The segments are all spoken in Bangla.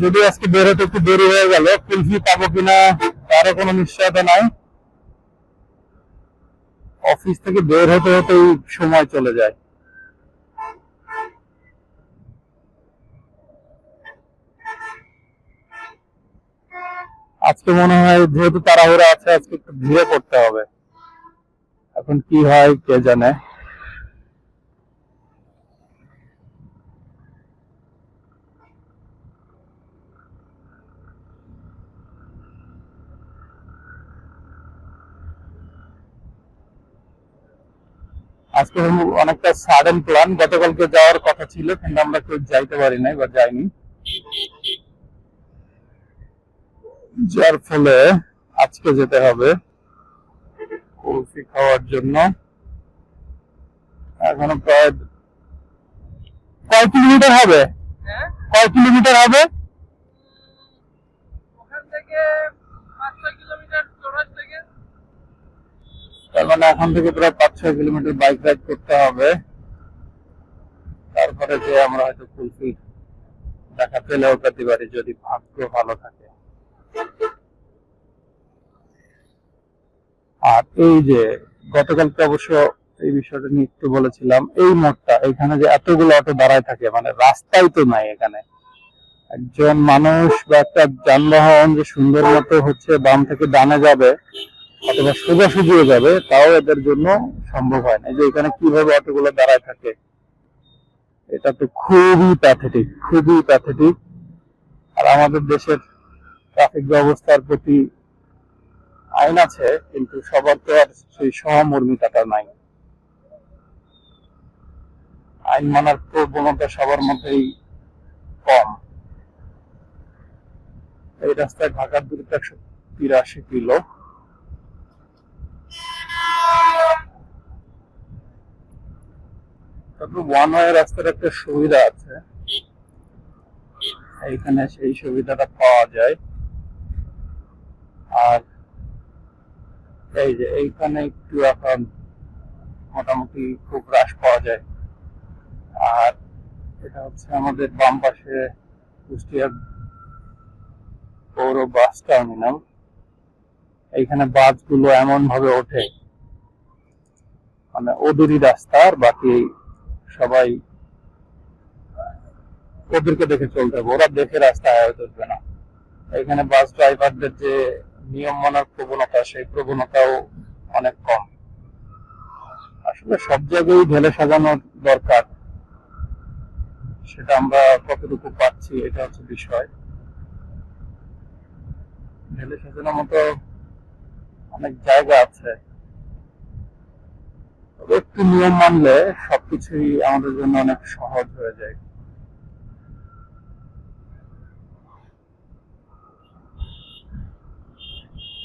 যদি আজকে বের হতে একটু দেরি হয়ে গেল, কুলফি পাবো কিনা তারও কোনো নিশ্চয়তা নাই। অফিস থেকে বের হতে হতেই সময় চলে যায়। আজকে মনে হয় যেহেতু তাড়াহুড়া আছে, আজকে একটু ধীরে করতে হবে। এখন কি হয় কে জানে। আজকে অনেকটা সাডেন প্ল্যান, গতকালকে যাওয়ার কথা ছিল কিন্তু আমরা কেউ যাইতে পারি নাই বা যাইনি, যার ফলে আজকে যেতে হবে কুলফি খাওয়ার জন্য। এখনো প্রায় কয় কিলোমিটার হবে? কয় কিলোমিটার হবে? তার মানে এখন থেকে প্রায় 5-6 কিলোমিটার বাইক রাইড করতে হবে, তারপরে যে আমরা হয়তো কুলফি দেখা পেলেও পেতে পারি যদি ভাগ্য ভালো থাকে। আর এই যে গতকালকে অবশ্য এই বিষয়টা নিয়ে একটু বলেছিলাম, এই মোড়টা এখানে যে এতগুলো অটো দাঁড়ায় থাকে, মানে রাস্তাই তো নাই এখানে। একজন মানুষ বা একটা যানবাহন যে সুন্দর মতো হচ্ছে বাম থেকে ডানে যাবে অথবা সোজাসুজিও যাবে, তাও এদের জন্য সম্ভব হয় না। এই যে এখানে কিভাবে অটোগুলো দাঁড়ায় থাকে, এটা তো খুবই প্যাথেটিক, খুবই প্যাথেটিক। আর আমাদের দেশের ট্রাফিক ব্যবস্থার প্রতি আইন আছে, কিন্তু সবার তো আর সেই সহমর্মিতাটা নাই। আইন মানার প্রবণতা সবার মধ্যেই কম। এই রাস্তায় ঢাকার দূরত্ব 183 কিলো। তারপর ওয়ান ওয়ে রাস্তার একটা সুবিধা আছে, এইখানে সেই সুবিধাটা পাওয়া যায়। আর এই যে এইখানে একটু এখন মোটামুটি খুব হ্রাস পাওয়া যায়। আর এটা হচ্ছে আমাদের বাম পাশে কুষ্টিয়া পৌর বাস টার্মিনাল। এইখানে বাসগুলো এমন ভাবে ওঠে, মানে ওদেরই রাস্তা, আর বাকি সবাই ওদেরকে দেখে চলতে হবে, ওরা দেখে রাস্তায় হয়ে উঠবে না। এখানে বাস ড্রাইভারদের যে নিয়ম মানার প্রবণতা, সেই প্রবণতাও অনেক কম। আসলে সব জায়গায় ঢেলে সাজানোর দরকার, সেটা আমরা কতটুকু পাচ্ছি এটা হচ্ছে বিষয়। ঢেলে সাজানোর মতো অনেক জায়গা আছে, তবে একটু নিয়ম মানলে সবকিছুই আমাদের জন্য অনেক সহজ হয়ে যায়।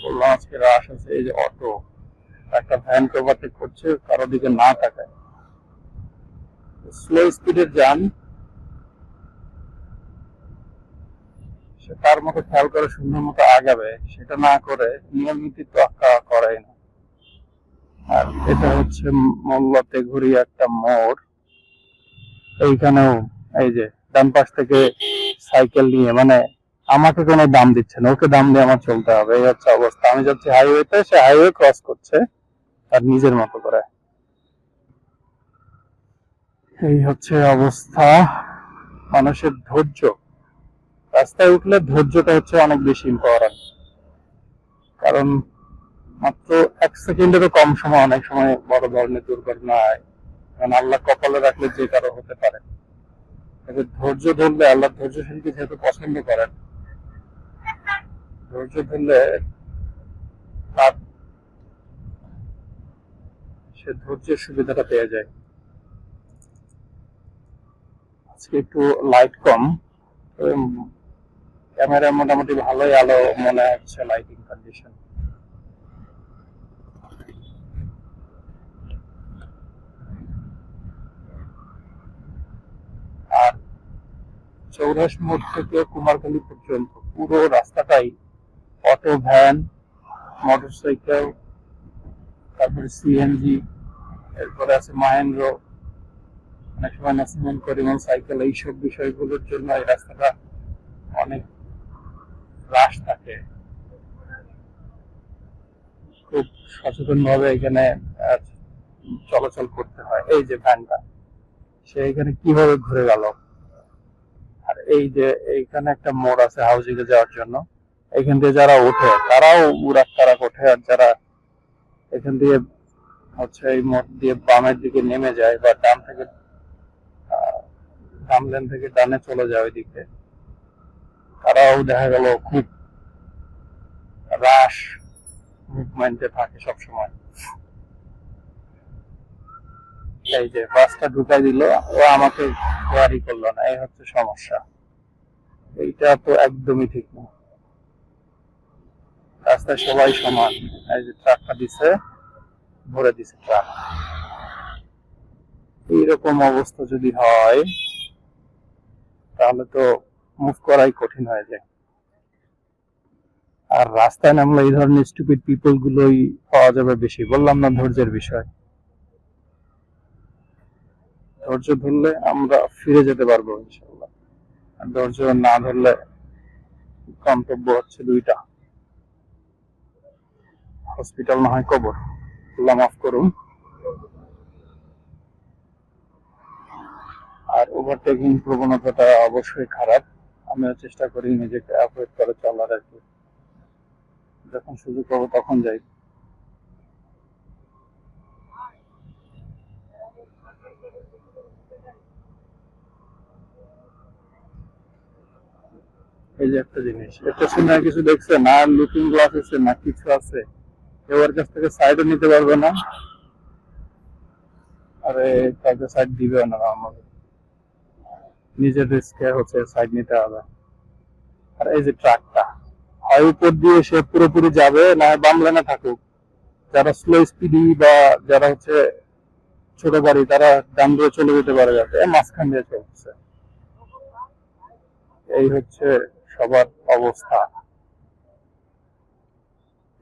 বললাম আজকে রাশ আছে। এই যে অটো, একটা ভ্যান ওভারটেক করছে, কারো দিকে না তাকায়, স্লো স্পিডে যান, সে তার মতো খেয়াল করে সুন্দর মতো আগাবে, সেটা না করে নিয়ম নীতি তোয়াক্কা করাই না। আর এটা হচ্ছে মোল্লাতে ঘুরি একটা মোড়। এইখানেও এই যে ডান পাশ থেকে সাইকেল নিয়ে, মানে আমাকে কোনো দাম দিচ্ছে না, ওকে দাম দিয়ে আমার চলতে হবে, এই হচ্ছে অবস্থা। আমি যাচ্ছি হাইওয়েতে, সে হাইওয়ে ক্রস করছে তার নিজের মতো করে। এই হচ্ছে অবস্থা। মানুষের ধৈর্য, রাস্তায় উঠলে ধৈর্যটা হচ্ছে অনেক বেশি ইম্পর্টেন্ট। কারণ মাত্র 1 সেকেন্ডেরও কম সময় অনেক সময় বড় ধরনের দুর্ঘটনা হয়, কারণ আল্লাহ কপালে রাখলে যে কারো হতে পারে। ধৈর্য ধরলে, আল্লাহ ধৈর্যশীলকে যেহেতু পছন্দ করেন, ধৈর্য ধরলে তার সে ধৈর্যের সুবিধাটা পেয়ে যায়। আজকে একটু লাইট কম, ক্যামেরা মোটামুটি ভালোই আলো মনে হচ্ছে, লাইটিং কন্ডিশন। আর চৌরাশ মোড় থেকে কুমারখালী পর্যন্ত পুরো রাস্তাটাই অটো, ভ্যান, মোটরসাইকেল, তারপরে সিএনজি, এরপরে আছে মাহেন্দ্র, অনেক সময় নাসিমন করিমন সাইকেল, এইসব বিষয়গুলোর জন্য এই রাস্তাটা অনেক রাশ থাকে। খুব সচেতন ভাবে এখানে চলাচল করতে হয়। এই যে ভ্যানটা, সে এখানে কিভাবে ঘুরে গেল। আর এই যে এইখানে একটা মোড় আছে হাউজিং এ যাওয়ার জন্য, এখান দিয়ে যারা ওঠে তারাও উড়াক তারাক ওঠে, আর যারা এখান দিয়ে হচ্ছে এই মোড় দিয়ে বামের দিকে নেমে যায় বা ডান থেকে ডান লেন থেকে ডানে চলে যায় ওইদিকে, তারাও দেখা গেল খুব রাশ মুভমেন্টে থাকে সবসময়। এই যে বাসটা ঢুকাই দিল, ও আমাকে কোয়ারি করলো না, এই হচ্ছে সমস্যা। এইটা তো একদমই ঠিক না। রাস্তায় সবাই সমান। এই যে ট্রাকটা দিছে, ভরে দিছে ট্রাক। এইরকম অবস্থা যদি হয় তাহলে তো মুভ করাই কঠিন হয়ে যায়। আর রাস্তায় নামলে এই ধরনের স্টুপিড পিপল গুলোই পাওয়া যাবে বেশি। বললাম না, ধৈর্যের বিষয়। ধৈর্য ধরলে আমরা ফিরে যেতে পারবো ইনশাল্লাহ, আর ধৈর্য না ধরলে গন্তব্য হচ্ছে দুইটা, হসপিটাল না হয় কবর। আল্লাহ মাফ করুন। আর ওভারটেকিং প্রবণতাটা অবশ্যই খারাপ। আমিও চেষ্টা করি নিজেকে অ্যাভয়েড করে চলার আর কি। যখন সুযোগ পাবো তখন যাই। এই যে একটা জিনিস, একটা সময় কিছু দেখছে না, লুকিং গ্লাস আছে না কিছু আছে, এবার কাছ থেকে সাইডও নিতে পারবে না। আরে কাউকে সাইড দিবে না, আমাদের নিজের রিস্কে হচ্ছে সাইড নিতে হবে। আর এই যে ট্রাকটা হয় উপর দিয়ে সে পুরোপুরি যাবে, না বাম লেনে থাকুক। যারা স্লো স্পিডি বা যারা হচ্ছে ছোট গাড়ি, তারা ডান দিয়ে চলে যেতে পারে, যাতে মাঝখান দিয়ে চলছে। এই হচ্ছে সবার অবস্থা।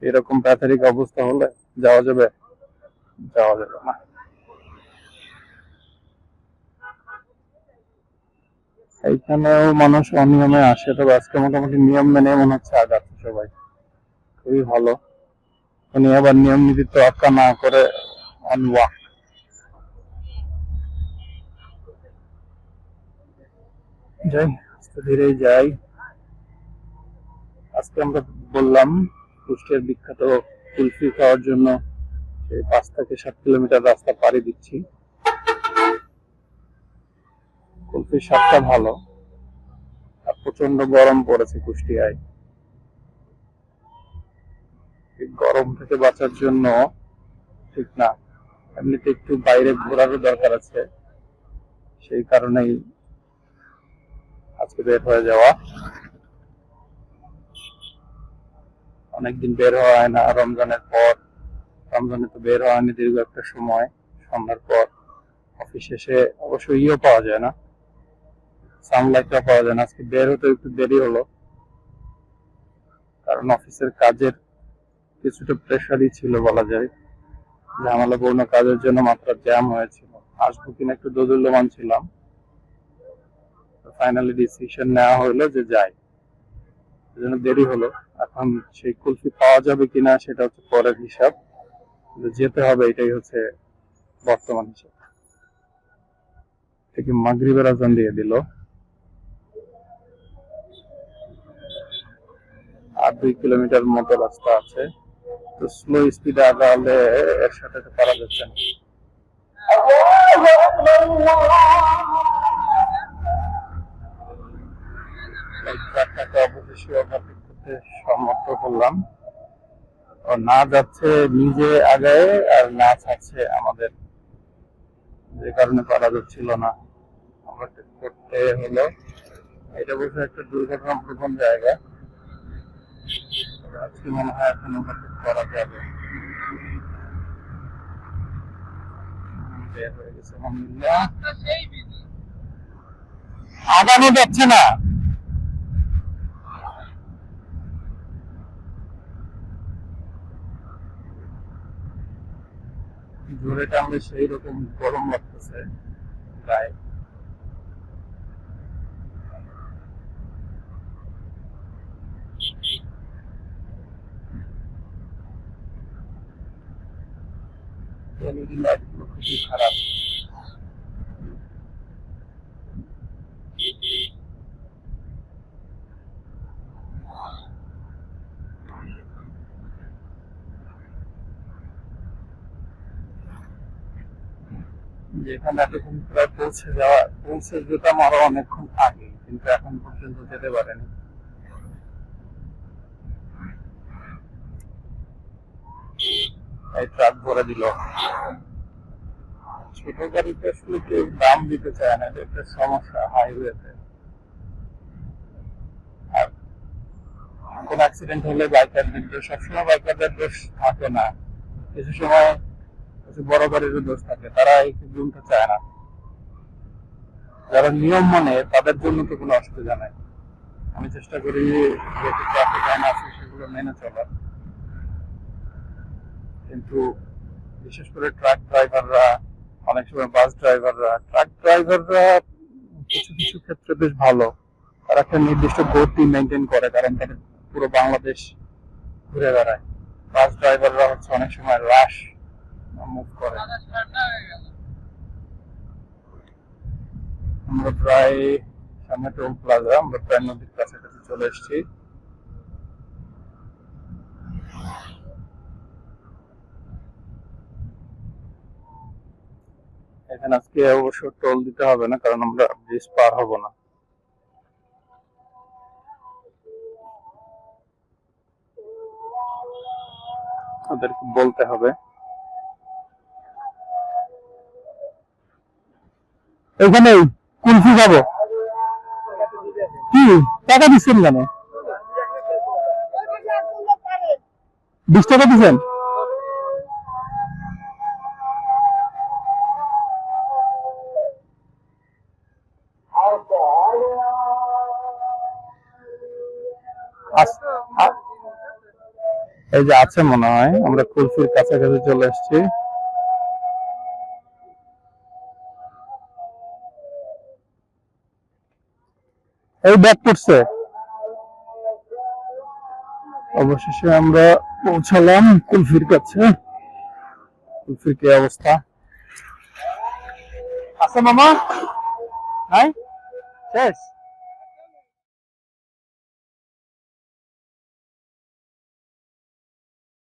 এরকম প্যাথারিক অবস্থা হলে যাওয়া যাবে? যাওয়া যাবে না। এইখানেও মানুষ অনিয়মে আসে, তবে আজকে মোটামুটি নিয়ম মেনে মনে হচ্ছে আগাচ্ছে সবাই, খুবই ভালো। উনি আবার নিয়ম নীতি তোয়াক্কা না করে অনওয়াক। যাই, আস্তে ধীরেই যাই। আজকে আমরা বললাম কুষ্টিয়ার বিখ্যাত কুলফি খাওয়ার জন্য 5 থেকে 7 কিলোমিটার রাস্তা পাড়ি দিচ্ছি। কুলফির স্বাদটা ভালো, আর প্রচন্ড গরম পড়েছে কুষ্টিয়ায়। গরম থেকে বাঁচার জন্য ঠিক না, এমনিতে একটু বাইরে ঘোরারও দরকার আছে, সেই কারণেই আজকে বের হয়ে যাওয়া। অনেকদিন বের হওয়া হয় না রমজানের পর। রমজানে তো বের হওয়া হয়নি দীর্ঘ একটা সময়। সন্ধ্যার পর অফিস শেষে অবশ্য ইও পাওয়া যায় না, সানলাইটটা পাওয়া যায় না। আজকে বের হতে একটু দেরি হলো, কারণ অফিসের কাজের কিছুটা প্রেশারই ছিল বলা যায়। ঝামেলাপূর্ণ কাজের জন্য মাত্রা জ্যাম হয়েছিল। আসবো কিনা একটু দোদুল্যমান ছিলাম, ফাইনালি ডিসিশন নেওয়া হলো যে যাই, সেজন্য দেরি হলো। এখন সেই কুলফি পাওয়া যাবে কিনা সেটা হচ্ছে পরের হিসাব, যেতে হবে, এটাই হচ্ছে বর্তমান হিসাব। থেকে মাগরিবের আজান দিয়ে দিল, আর 2 কিলোমিটার মতো রাস্তা আছে। তো স্লো স্পিডে আগালে এর সাথে তো পারা যাচ্ছে না। অবশেষে ওভারটেক করতে সমর্থ হলাম। ও না যাচ্ছে নিজে আগায়, আর না ছাড়ছে আমাদের, যে কারণে পারা যাচ্ছিল না, ওভারটেক করতে হলো। এটা বলছে একটা দুর্ঘটনা প্রবণ জায়গা, আজকে মনে হয় এখন ওভারটেক করা যাবে। বের হয়ে গেছে আলহামদুলিল্লাহ। আগানো যাচ্ছে না। জোরে টানলে সেই রকম গরম লাগতেছে গায়ে। এলইডি লাইট গুলো খুবই খারাপ। যেখানে এতক্ষণ প্রায় পৌঁছে যেতাম আরো অনেকক্ষণ আগে, কিন্তু এখন পর্যন্ত যেতে পারেনি। এই ট্রাক ভরে দিল। ছোট গাড়িতে আসলে কেউ দাম দিতে চায় না, এটা একটা সমস্যা হাইওয়েতে। আর কোন অ্যাক্সিডেন্ট হলে বাইকারদের দোষ, সবসময় বাইকারদের দোষ থাকে না, কিছু সময় বড় গাড়িরও দোষ থাকে, তারা এই গুণটা চায় না। যারা নিয়ম মানে তাদের জন্য তো কোনো অসুবিধা নাই। আমি চেষ্টা করি যেহেতু ট্রাফিক আইন আছে সেগুলো মেনে চলার, কিন্তু বিশেষ করে ট্রাক ড্রাইভাররা, অনেক সময় বাস ড্রাইভাররা, ট্রাক ড্রাইভাররা কিছু কিছু ক্ষেত্রে বেশ ভালো। তারা একটা নির্দিষ্ট গতি মেনটেন করে, কারণ তারা পুরো বাংলাদেশ ঘুরে বেড়ায়। বাস ড্রাইভাররা হচ্ছে অনেক সময় রাশ মুভ করে। আমরা প্রায় সামনে টোল প্লাজা, আমরা প্রায় নদীর কাছাকাছি চলে এসেছি। এখানে আজকে অবশ্য টোল দিতে হবে না, কারণ আমরা ব্রিজ পার হব না। ওদেরকে বলতে হবে। এখানে কুলফি খাবো। কি টাকা দিচ্ছেন কেন? 20 টাকা দিচ্ছেন? এই যে আছে মনে হয়, আমরা কুলফির কাছাকাছি চলে এসেছি। এই ব্যাগ করছে। অবশেষে আমরা পৌঁছালাম কুলফির কাছে। কুলফির কি অবস্থা? আছে মামা? নাই শেষ।